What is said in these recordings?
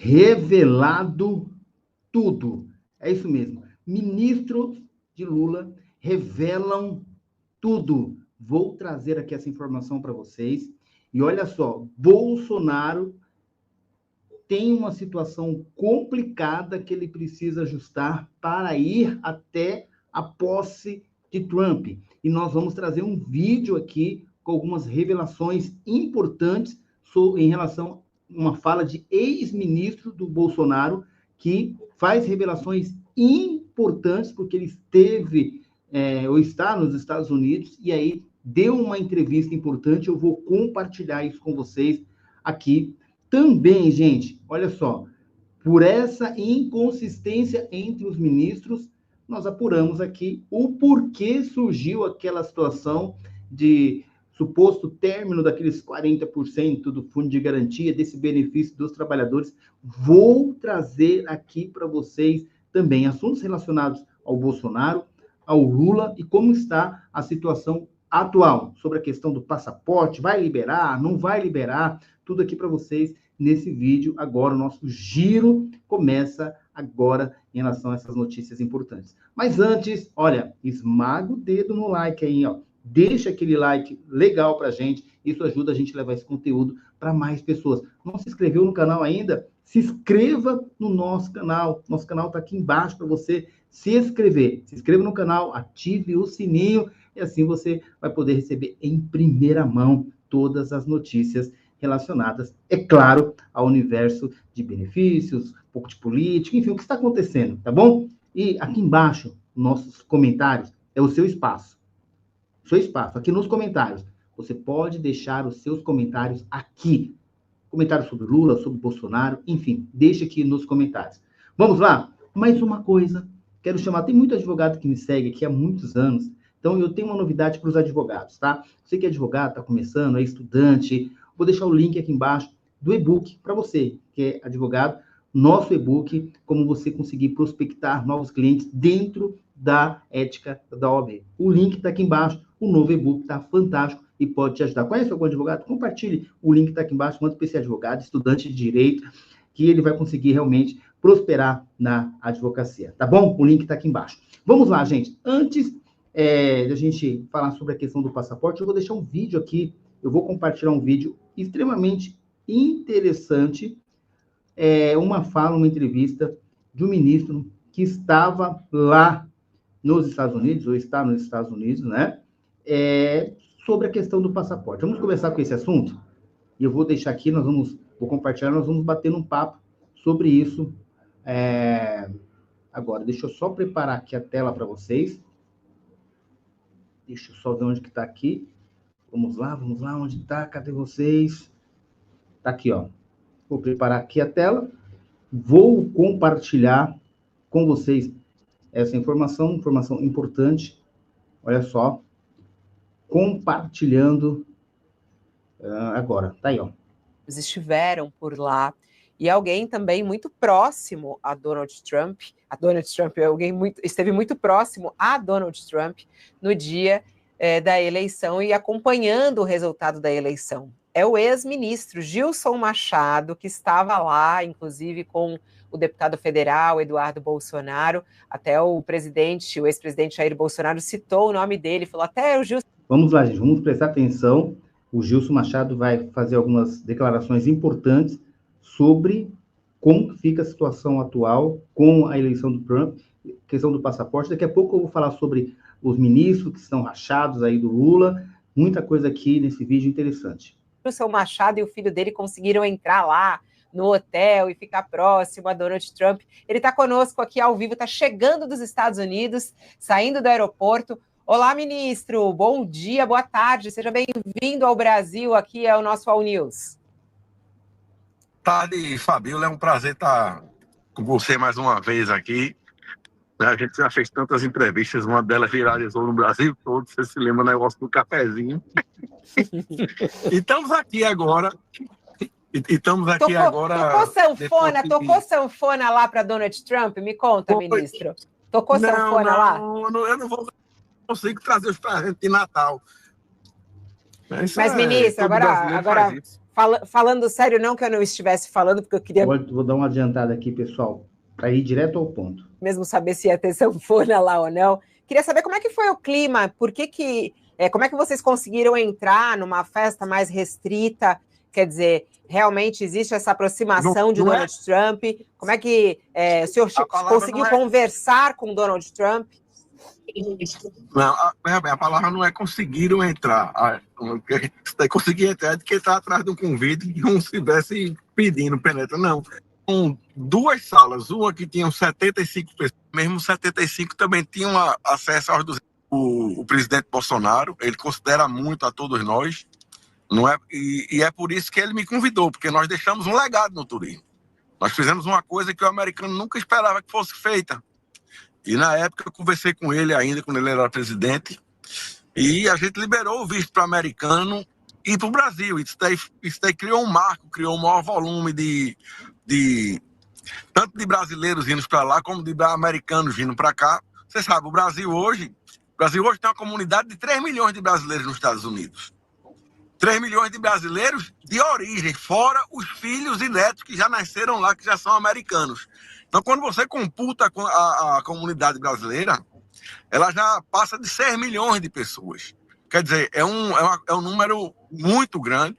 revelado tudo. É isso mesmo. Ministros de Lula revelam tudo. Vou trazer aqui essa informação para vocês. E olha só, Bolsonaro tem uma situação complicada que ele precisa ajustar para ir até a posse de Trump. E nós vamos trazer um vídeo aqui com algumas revelações importantes em relação a uma fala de ex-ministro do Bolsonaro, que faz revelações importantes, porque ele esteve ou está nos Estados Unidos, e aí deu uma entrevista importante. Eu vou compartilhar isso com vocês aqui também, gente. Olha só, por essa inconsistência entre os ministros, nós apuramos aqui o porquê surgiu aquela situação de suposto término daqueles 40% do fundo de garantia, desse benefício dos trabalhadores. Vou trazer aqui para vocês também assuntos relacionados ao Bolsonaro, ao Lula e como está a situação atual sobre a questão do passaporte, vai liberar, não vai liberar, tudo aqui para vocês nesse vídeo. Agora o nosso giro começa agora em relação a essas notícias importantes. Mas antes, olha, esmaga o dedo no like aí, ó. Deixa aquele like legal pra gente, isso ajuda a gente a levar esse conteúdo para mais pessoas. Não se inscreveu no canal ainda? Se inscreva no nosso canal tá aqui embaixo para você se inscrever. Se inscreva no canal, ative o sininho e assim você vai poder receber em primeira mão todas as notícias relacionadas, é claro, ao universo de benefícios, um pouco de política, enfim, o que está acontecendo, tá bom? E aqui embaixo, nossos comentários, é o seu espaço. Seu espaço, aqui nos comentários. Você pode deixar os seus comentários aqui. Comentários sobre Lula, sobre Bolsonaro, enfim, deixa aqui nos comentários. Vamos lá? Mais uma coisa, quero chamar, tem muito advogado que me segue aqui há muitos anos, então eu tenho uma novidade para os advogados, tá? Você que é advogado, está começando, é estudante, vou deixar o link aqui embaixo do e-book para você que é advogado, nosso e-book, como você conseguir prospectar novos clientes dentro da ética da OAB. O link está aqui embaixo, o novo e-book está fantástico e pode te ajudar. Conhece algum advogado? Compartilhe, o link está aqui embaixo, manda para esse advogado, estudante de direito, que ele vai conseguir realmente prosperar na advocacia, tá bom? O link está aqui embaixo. Vamos lá, gente. Antes de a gente falar sobre a questão do passaporte, eu vou deixar um vídeo aqui, eu vou compartilhar um vídeo extremamente interessante, uma entrevista de um ministro que estava lá nos Estados Unidos, ou está nos Estados Unidos, né? Sobre a questão do passaporte. Vamos começar com esse assunto? E eu vou deixar aqui, vou compartilhar, nós vamos bater um papo sobre isso. Agora, deixa eu só preparar aqui a tela para vocês. Deixa eu só ver onde que está aqui. Vamos lá, onde está? Cadê vocês? Está aqui, ó. Vou preparar aqui a tela. Vou compartilhar com vocês essa informação importante. Olha só. Compartilhando agora. Tá aí, ó. Eles estiveram por lá. E alguém também muito próximo a Donald Trump, esteve muito próximo a Donald Trump no dia da eleição e acompanhando o resultado da eleição. É o ex-ministro Gilson Machado, que estava lá, inclusive com o deputado federal Eduardo Bolsonaro. Até o ex-presidente Jair Bolsonaro citou o nome dele, falou até o Gilson. Vamos lá, gente, vamos prestar atenção. O Gilson Machado vai fazer algumas declarações importantes sobre como fica a situação atual com a eleição do Trump, questão do passaporte. Daqui a pouco eu vou falar sobre os ministros que estão rachados aí do Lula, muita coisa aqui nesse vídeo interessante. O seu Machado e o filho dele conseguiram entrar lá no hotel e ficar próximo a Donald Trump. Ele está conosco aqui ao vivo, está chegando dos Estados Unidos, saindo do aeroporto. Olá, ministro, bom dia, boa tarde, seja bem-vindo ao Brasil, aqui é o nosso All News. Tarde, Fabíola, é um prazer estar com você mais uma vez aqui. A gente já fez tantas entrevistas, uma delas viralizou no Brasil todo, você se lembra do negócio do cafezinho. E estamos aqui agora. Tocou sanfona lá para Donald Trump? Me conta, ministro. Tocou sanfona lá? Eu não consigo trazer os presentes de Natal. Mas ministro, agora falando sério, não que eu não estivesse falando, porque eu queria... Vou dar uma adiantada aqui, pessoal, para ir direto ao ponto. Mesmo saber se ia ter sanfona lá ou não. Queria saber como é que foi o clima, como é que vocês conseguiram entrar numa festa mais restrita? Quer dizer, realmente existe essa aproximação de Donald Trump? Como é que o senhor conseguiu conversar com Donald Trump? Não, a palavra não é conseguiram entrar. Conseguir entrar é de quem está atrás do convite que não estivesse pedindo penetra, não. Com 2 salas, uma que tinha 75 pessoas, mesmo 75 também tinham acesso aos 200. O presidente Bolsonaro, ele considera muito a todos nós, não é? E é por isso que ele me convidou, porque nós deixamos um legado no turismo. Nós fizemos uma coisa que o americano nunca esperava que fosse feita. E na época eu conversei com ele ainda, quando ele era presidente, e a gente liberou o visto para americano e para o Brasil. Isso daí criou um marco, criou um maior volume tanto de brasileiros vindo para lá, como de americanos vindo para cá. Você sabe, o Brasil hoje tem uma comunidade de 3 milhões de brasileiros nos Estados Unidos. 3 milhões de brasileiros de origem, fora os filhos e netos que já nasceram lá, que já são americanos. Então, quando você computa a comunidade brasileira, ela já passa de 6 milhões de pessoas. Quer dizer, é um número muito grande.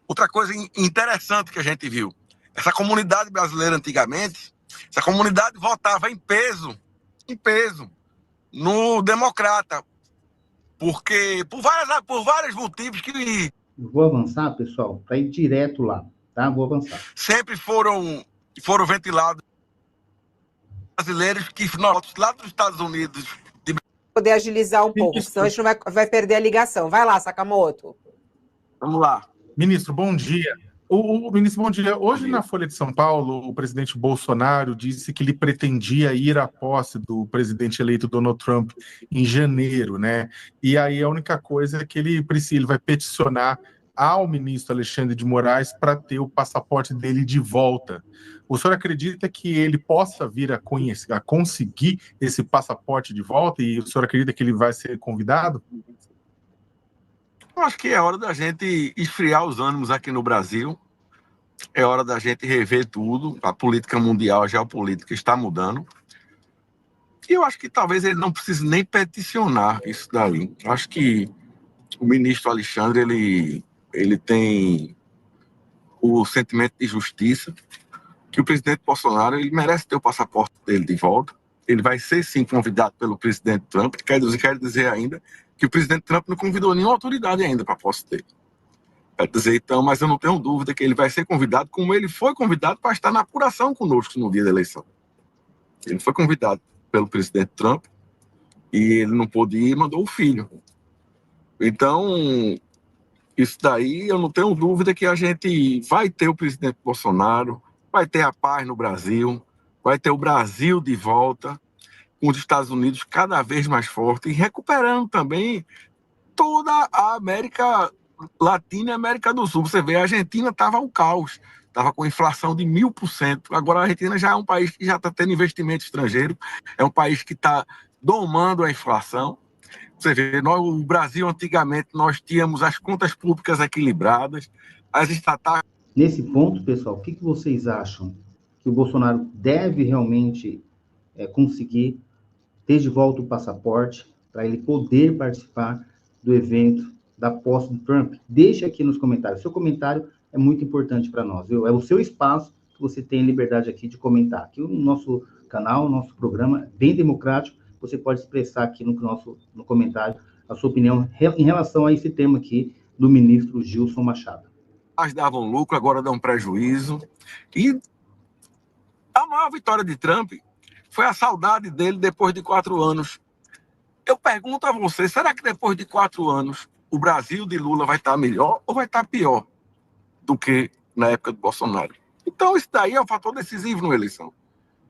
Outra coisa interessante que a gente viu, essa comunidade brasileira antigamente, essa comunidade votava em peso, no democrata, porque por vários motivos que... Eu vou avançar, pessoal, para ir direto lá, tá? Vou avançar. Sempre foram ventilados brasileiros que lá dos Estados Unidos... Poder agilizar um pouco, senão a gente não vai perder a ligação. Vai lá, Sakamoto. Vamos lá. Ministro, bom dia. Ministro, bom dia. Hoje, na Folha de São Paulo, o presidente Bolsonaro disse que ele pretendia ir à posse do presidente eleito Donald Trump em janeiro, né? E aí a única coisa é que ele vai peticionar ao ministro Alexandre de Moraes para ter o passaporte dele de volta. O senhor acredita que ele possa vir a conseguir esse passaporte de volta? E o senhor acredita que ele vai ser convidado? Eu acho que é hora da gente esfriar os ânimos aqui no Brasil. É hora da gente rever tudo. A política mundial, a geopolítica está mudando. E eu acho que talvez ele não precise nem peticionar isso daí. Eu acho que o ministro Alexandre, ele tem o sentimento de justiça, que o presidente Bolsonaro ele merece ter o passaporte dele de volta. Ele vai ser, sim, convidado pelo presidente Trump. Quer dizer ainda que o presidente Trump não convidou nenhuma autoridade ainda para a posse dele. Quer dizer, então, mas eu não tenho dúvida que ele vai ser convidado, como ele foi convidado para estar na apuração conosco no dia da eleição. Ele foi convidado pelo presidente Trump e ele não pôde ir e mandou o filho. Então, isso daí eu não tenho dúvida que a gente vai ter o presidente Bolsonaro, vai ter a paz no Brasil, vai ter o Brasil de volta, com os Estados Unidos cada vez mais forte e recuperando também toda a América Latina e América do Sul. Você vê, a Argentina estava um caos, estava com inflação de 1000%. Agora a Argentina já é um país que já está tendo investimento estrangeiro, é um país que está domando a inflação. Você vê, o Brasil antigamente nós tínhamos as contas públicas equilibradas, as estatais... Nesse ponto, pessoal, o que vocês acham? Que o Bolsonaro deve realmente conseguir ter de volta o passaporte para ele poder participar do evento da posse do Trump? Deixa aqui nos comentários. Seu comentário é muito importante para nós, viu? É o seu espaço que você tem liberdade aqui de comentar. Aqui o nosso canal, o nosso programa é bem democrático. Você pode expressar aqui no comentário a sua opinião em relação a esse tema aqui do ministro Gilson Machado. Mas davam lucro, agora dão prejuízo. E a maior vitória de Trump foi a saudade dele depois de 4 anos. Eu pergunto a você, será que depois de 4 anos o Brasil de Lula vai estar melhor ou vai estar pior do que na época do Bolsonaro? Então isso daí é um fator decisivo na eleição.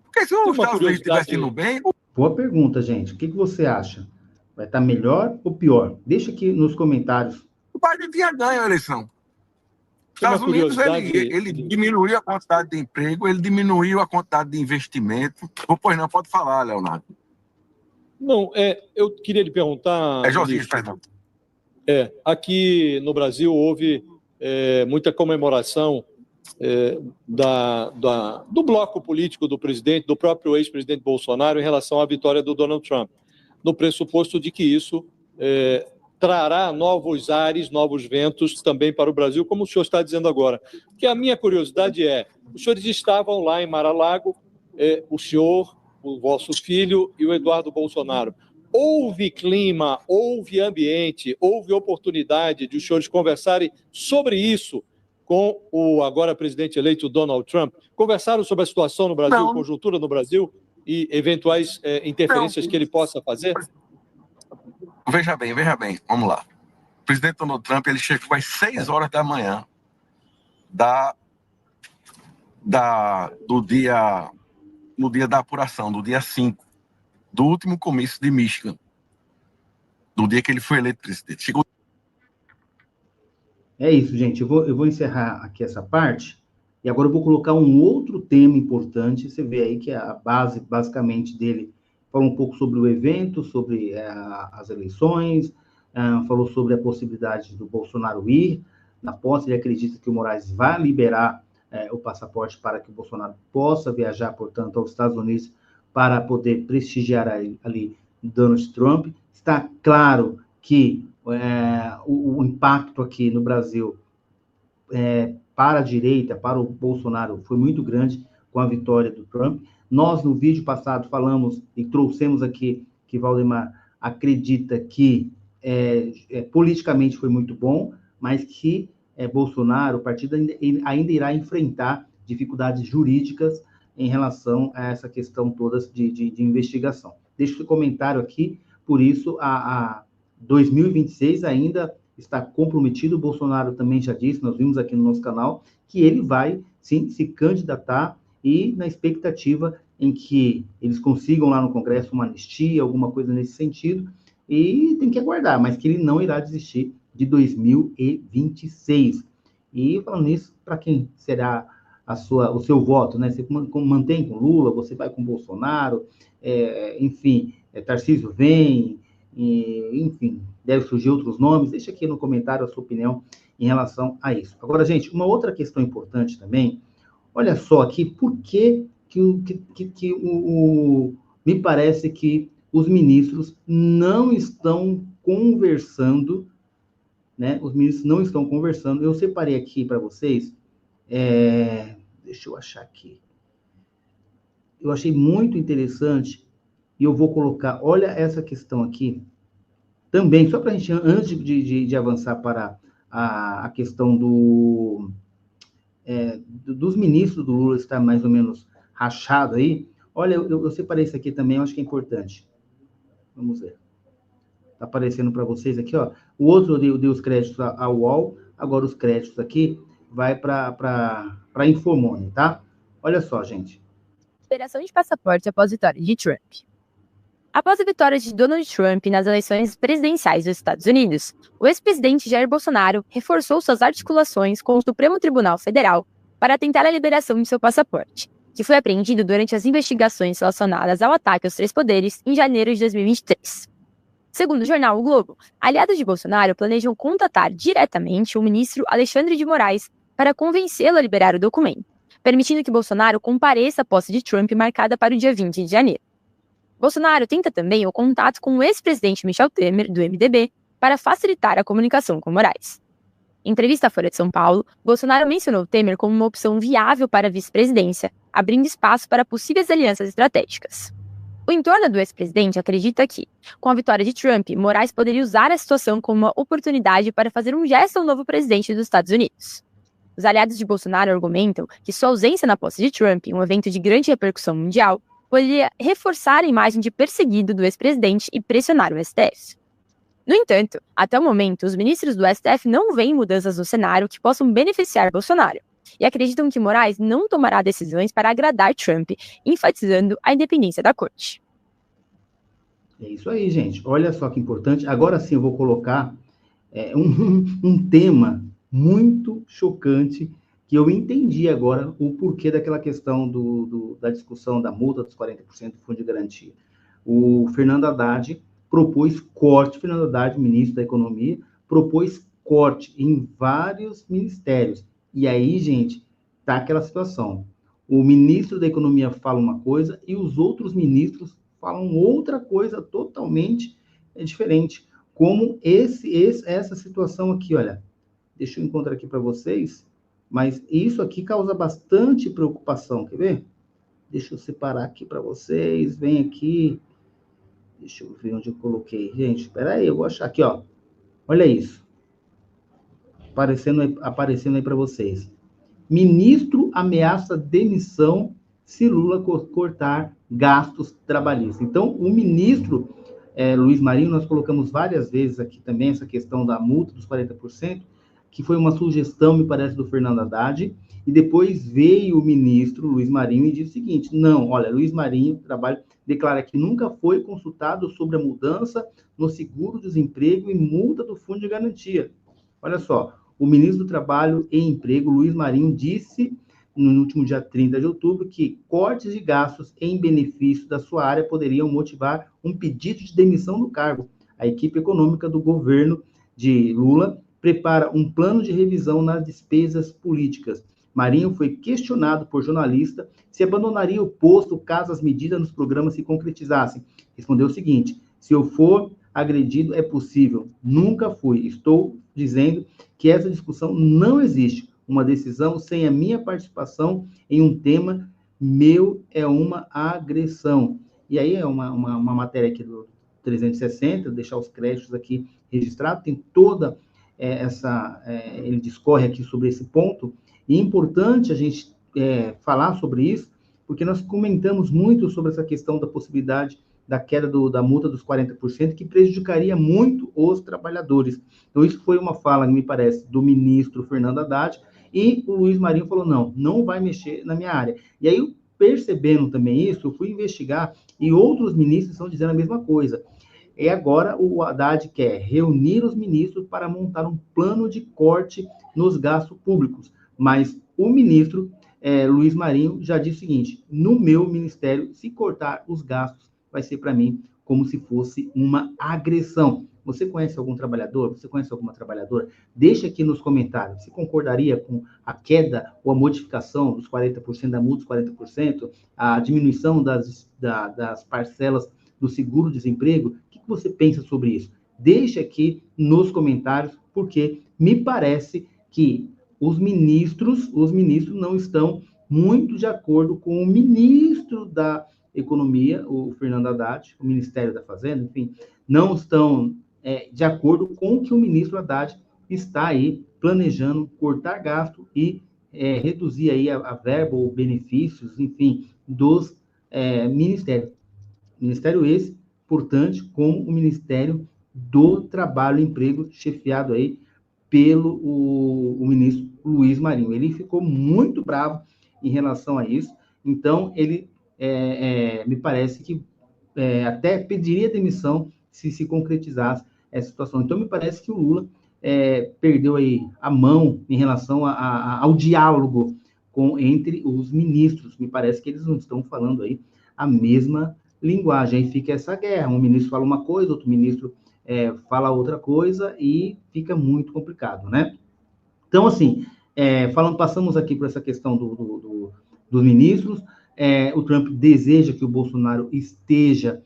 Porque se os Estados Unidos estivessem indo bem... Boa pergunta, gente. O que você acha? Vai estar melhor ou pior? Deixa aqui nos comentários. O Biden tinha ganho a eleição. Os Estados Unidos, ele diminuiu a quantidade de emprego, ele diminuiu a quantidade de investimento. Pois não, pode falar, Leonardo. Não, eu queria lhe perguntar... Josias, perdão. Aqui no Brasil houve muita comemoração do bloco político do presidente, do próprio ex-presidente Bolsonaro, em relação à vitória do Donald Trump, no pressuposto de que isso trará novos ares, novos ventos também para o Brasil, como o senhor está dizendo agora. Que a minha curiosidade os senhores estavam lá em Mar-a-Lago, o senhor, o vosso filho e o Eduardo Bolsonaro. Houve clima, houve ambiente, houve oportunidade de os senhores conversarem sobre isso com o agora presidente eleito Donald Trump? Conversaram sobre a situação no Brasil, conjuntura no Brasil e eventuais interferências que ele possa fazer? Veja bem, vamos lá. O presidente Donald Trump, ele chegou às 6 horas da manhã no dia da apuração, do dia 5, do último comício de Michigan, do dia que ele foi eleito presidente. Chegou... É isso, gente. Eu vou encerrar aqui essa parte, e agora eu vou colocar um outro tema importante. Você vê aí que a base, basicamente, dele falou um pouco sobre o evento, sobre as eleições, falou sobre a possibilidade do Bolsonaro ir na posse. Ele acredita que o Moraes vai liberar o passaporte para que o Bolsonaro possa viajar, portanto, aos Estados Unidos para poder prestigiar ali Donald Trump. Está claro que o impacto aqui no Brasil para a direita, para o Bolsonaro, foi muito grande com a vitória do Trump. Nós, no vídeo passado, falamos e trouxemos aqui que Valdemar acredita que politicamente foi muito bom, mas que Bolsonaro, o partido ainda irá enfrentar dificuldades jurídicas em relação a essa questão toda de investigação. Deixo esse comentário aqui, por isso, a 2026 ainda está comprometido. O Bolsonaro também já disse, nós vimos aqui no nosso canal, que ele vai, sim, se candidatar e na expectativa em que eles consigam lá no Congresso uma anistia, alguma coisa nesse sentido, e tem que aguardar, mas que ele não irá desistir de 2026. E falando nisso, para quem será o seu voto, né? Você mantém com Lula, você vai com Bolsonaro, enfim, Tarcísio vem, enfim, deve surgir outros nomes. Deixa aqui no comentário a sua opinião em relação a isso. Agora, gente, uma outra questão importante também, olha só aqui, por que me parece que os ministros não estão conversando, né? Os ministros não estão conversando. Eu separei aqui para vocês, deixa eu achar aqui. Eu achei muito interessante e eu vou colocar, olha essa questão aqui, também, só para a gente, antes de avançar para a questão dos ministros do Lula estar mais ou menos rachado aí. Olha, eu separei isso aqui também, eu acho que é importante. Vamos ver. Está aparecendo para vocês aqui, ó. O outro deu os créditos ao UOL, agora os créditos aqui vai para Infomoney, tá? Olha só, gente. Liberação de passaporte após vitória de Trump. Após a vitória de Donald Trump nas eleições presidenciais dos Estados Unidos, o ex-presidente Jair Bolsonaro reforçou suas articulações com o Supremo Tribunal Federal para tentar a liberação de seu passaporte, que foi apreendido durante as investigações relacionadas ao ataque aos três poderes em janeiro de 2023. Segundo o jornal O Globo, aliados de Bolsonaro planejam contatar diretamente o ministro Alexandre de Moraes para convencê-lo a liberar o documento, permitindo que Bolsonaro compareça à posse de Trump marcada para o dia 20 de janeiro. Bolsonaro tenta também o contato com o ex-presidente Michel Temer, do MDB, para facilitar a comunicação com Moraes. Em entrevista à Folha de São Paulo, Bolsonaro mencionou Temer como uma opção viável para a vice-presidência, abrindo espaço para possíveis alianças estratégicas. O entorno do ex-presidente acredita que, com a vitória de Trump, Moraes poderia usar a situação como uma oportunidade para fazer um gesto ao novo presidente dos Estados Unidos. Os aliados de Bolsonaro argumentam que sua ausência na posse de Trump, um evento de grande repercussão mundial, poderia reforçar a imagem de perseguido do ex-presidente e pressionar o STF. No entanto, até o momento, os ministros do STF não veem mudanças no cenário que possam beneficiar Bolsonaro e acreditam que Moraes não tomará decisões para agradar Trump, enfatizando a independência da corte. É isso aí, gente. Olha só que importante. Agora sim eu vou colocar um tema muito chocante que eu entendi agora o porquê daquela questão da discussão da multa dos 40% do fundo de garantia. O Fernando Haddad propôs corte, Fernando Haddad, ministro da Economia, propôs corte em vários ministérios. E aí, gente, tá aquela situação. O ministro da Economia fala uma coisa e os outros ministros falam outra coisa totalmente diferente. Como essa situação aqui, olha. Deixa eu encontrar aqui para vocês. Mas isso aqui causa bastante preocupação. Quer ver? Deixa eu separar aqui para vocês. Vem aqui. Deixa eu ver onde eu coloquei. Gente, espera aí, eu vou achar aqui, ó. Olha isso. Aparecendo aí para vocês. Ministro ameaça demissão se Lula cortar gastos trabalhistas. Então, o ministro Luiz Marinho, nós colocamos várias vezes aqui também essa questão da multa dos 40%, que foi uma sugestão, me parece, do Fernando Haddad, e depois veio o ministro Luiz Marinho e disse o seguinte: não, olha, Luiz Marinho declara que nunca foi consultado sobre a mudança no seguro-desemprego e multa do Fundo de Garantia. Olha só, o ministro do Trabalho e Emprego, Luiz Marinho, disse no último dia 30 de outubro que cortes de gastos em benefício da sua área poderiam motivar um pedido de demissão do cargo. A equipe econômica do governo de Lula prepara um plano de revisão nas despesas políticas. Marinho foi questionado por jornalista se abandonaria o posto caso as medidas nos programas se concretizassem. Respondeu o seguinte: se eu for agredido, é possível. Nunca fui. Estou dizendo que essa discussão não existe. Uma decisão sem a minha participação em um tema meu é uma agressão. E aí é uma matéria aqui do 360, deixar os créditos aqui registrados, tem toda ele discorre aqui sobre esse ponto, e é importante a gente falar sobre isso, porque nós comentamos muito sobre essa questão da possibilidade da queda da multa dos 40%, que prejudicaria muito os trabalhadores. Então, isso foi uma fala, me parece, do ministro Fernando Haddad, e o Luiz Marinho falou, não vai mexer na minha área. E aí, percebendo também isso, eu fui investigar, e outros ministros estão dizendo a mesma coisa. E agora o Haddad quer reunir os ministros para montar um plano de corte nos gastos públicos. Mas o ministro Luiz Marinho já disse o seguinte: no meu ministério, se cortar os gastos, vai ser para mim como se fosse uma agressão. Você conhece algum trabalhador? Você conhece alguma trabalhadora? Deixa aqui nos comentários. Você concordaria com a queda ou a modificação dos 40% da multa, dos 40%, a diminuição das parcelas do seguro-desemprego? O que você pensa sobre isso? Deixa aqui nos comentários, porque me parece que os ministros não estão muito de acordo com o ministro da Economia, o Fernando Haddad, o Ministério da Fazenda, enfim, não estão de acordo com o que o ministro Haddad está aí planejando cortar gasto e reduzir aí a verba ou benefícios, enfim, dos ministérios. Ministério esse, portanto, como o Ministério do Trabalho e Emprego, chefiado aí pelo o ministro Luiz Marinho. Ele ficou muito bravo em relação a isso, então ele me parece que até pediria demissão se concretizasse essa situação. Então, me parece que o Lula perdeu aí a mão em relação ao diálogo entre os ministros. Me parece que eles não estão falando aí a mesma linguagem. Aí fica essa guerra. Um ministro fala uma coisa, outro ministro fala outra coisa e fica muito complicado, né? Então, assim, passamos aqui por essa questão dos ministros. O Trump deseja que o Bolsonaro esteja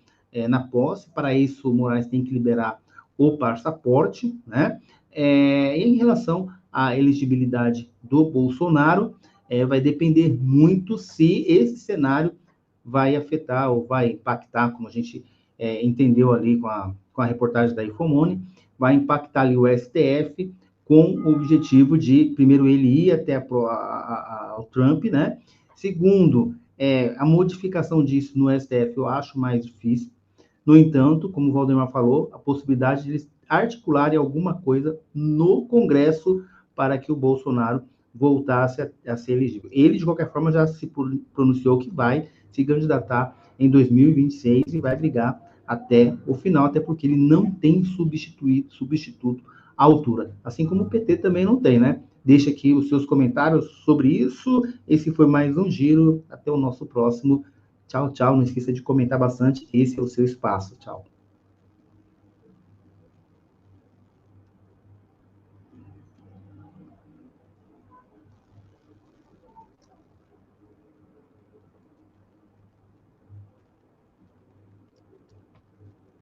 na posse. Para isso, o Moraes tem que liberar o passaporte, né? Em relação à elegibilidade do Bolsonaro, vai depender muito se esse cenário vai afetar ou vai impactar, como a gente entendeu ali com a reportagem da Infomone, vai impactar ali o STF com o objetivo de, primeiro, ele ir até ao Trump, né? Segundo, a modificação disso no STF eu acho mais difícil. No entanto, como o Valdemar falou, a possibilidade de eles articularem alguma coisa no Congresso para que o Bolsonaro voltasse a ser elegível. Ele, de qualquer forma, já se pronunciou que vai se candidatar em 2026 e vai brigar até o final, até porque ele não tem substituto à altura. Assim como o PT também não tem, né? Deixa aqui os seus comentários sobre isso. Esse foi mais um Giro. Até o nosso próximo. Tchau, tchau. Não esqueça de comentar bastante. Esse é o seu espaço. Tchau.